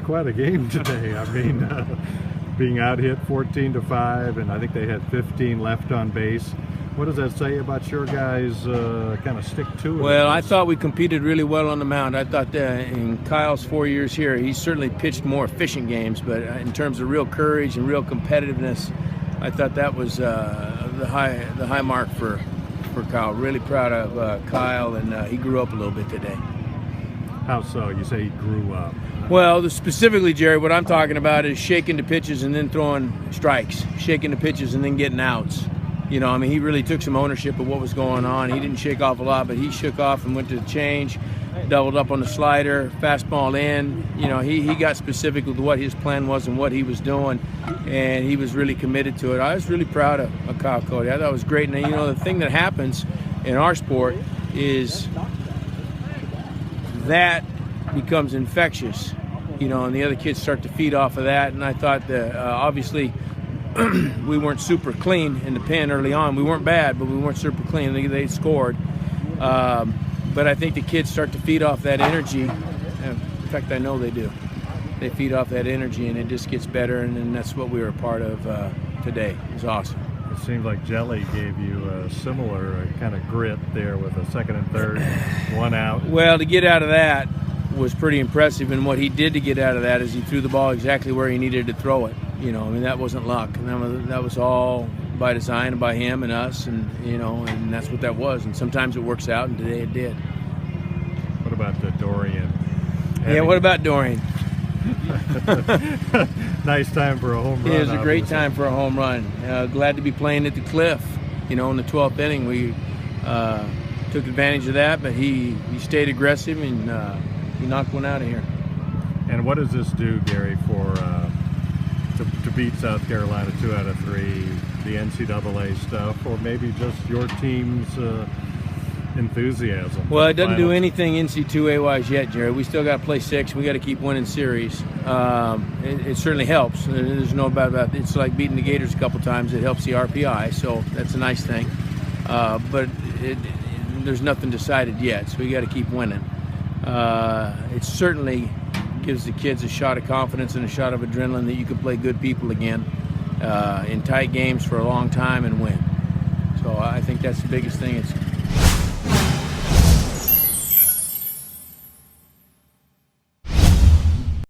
quite a game today. I mean, being out hit 14-5, and I think they had 15 left on base. What does that say about your guys kind of stick to it? Well, I thought we competed really well on the mound. I thought that in Kyle's 4 years here, he's certainly pitched more efficient games, but in terms of real courage and real competitiveness, I thought that was the high mark for Kyle. Really proud of Kyle, and he grew up a little bit today. How so? You say he grew up. Well, specifically, Jerry, what I'm talking about is shaking the pitches and then throwing strikes, shaking the pitches and then getting outs. You know, I mean, he really took some ownership of what was going on. He didn't shake off a lot, but he shook off and went to the change, doubled up on the slider, fastball in. You know, he got specific with what his plan was and what he was doing, and he was really committed to it. I was really proud of Kyle Cody. I thought it was great. And, you know, the thing that happens in our sport is that becomes infectious, you know, and the other kids start to feed off of that. And I thought that obviously we weren't super clean in the pen early on. We weren't bad, but we weren't super clean. They scored. But I think the kids start to feed off that energy. In fact, I know they do. They feed off that energy, and it just gets better, and then that's what we were a part of today. It was awesome. It seems like Jelly gave you a similar kind of grit there with a second and third, one out. Well, to get out of that was pretty impressive, and what he did to get out of that is he threw the ball exactly where he needed to throw it. You know, I mean, that wasn't luck. And that was all by design and by him and us, and, you know, and that's what that was. And sometimes it works out, and today it did. What about the Dorian? Yeah, what about Dorian? Nice time for a home run. It was a great time for a home run. Glad to be playing at the Cliff. You know, in the 12th inning, we took advantage of that, but he stayed aggressive, and he knocked one out of here. And what does this do, Gary, for to beat South Carolina 2 out of 3, the NCAA stuff, or maybe just your team's enthusiasm? Well, it doesn't do anything NC2A-wise yet, Jerry. We still got to play 6. We got to keep winning series. It certainly helps. There's no doubt about it. It's like beating the Gators a couple times. It helps the RPI, so that's a nice thing. But there's nothing decided yet, so we got to keep winning. It certainly gives the kids a shot of confidence and a shot of adrenaline that you can play good people again in tight games for a long time and win. So I think that's the biggest thing it's